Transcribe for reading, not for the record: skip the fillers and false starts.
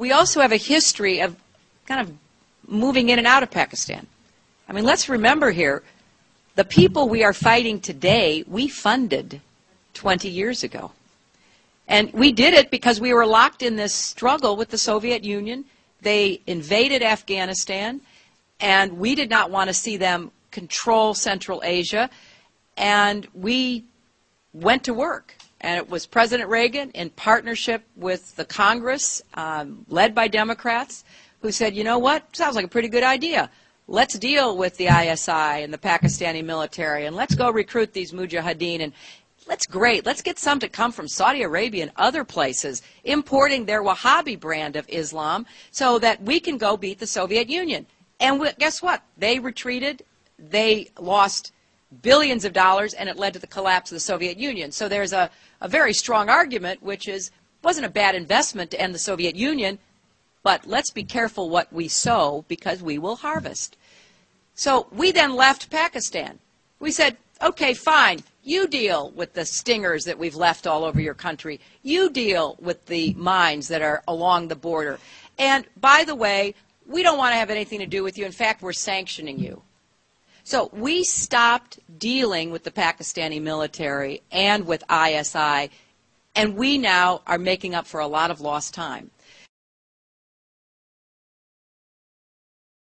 we also have a history of kind of moving in and out of Pakistan. I mean, let's remember here, the people we are fighting today, we funded 20 years ago. And we did it because we were locked in this struggle with the Soviet Union. They invaded Afghanistan, and we did not want to see them control Central Asia. And we went to work. And it was President Reagan, in partnership with the Congress, led by Democrats, who said, you know what, sounds like a pretty good idea. Let's deal with the ISI and the Pakistani military, and let's go recruit these mujahideen. And let's get some to come from Saudi Arabia and other places, importing their Wahhabi brand of Islam so that we can go beat the Soviet Union. And guess what? They retreated. They lost billions of dollars, and it led to the collapse of the Soviet Union. So there's a very strong argument, which is, it wasn't a bad investment to end the Soviet Union, but let's be careful what we sow because we will harvest. So we then left Pakistan. We said, okay, fine, you deal with the stingers that we've left all over your country. You deal with the mines that are along the border. And by the way, we don't want to have anything to do with you. In fact, we're sanctioning you. So we stopped dealing with the Pakistani military and with ISI, and we now are making up for a lot of lost time.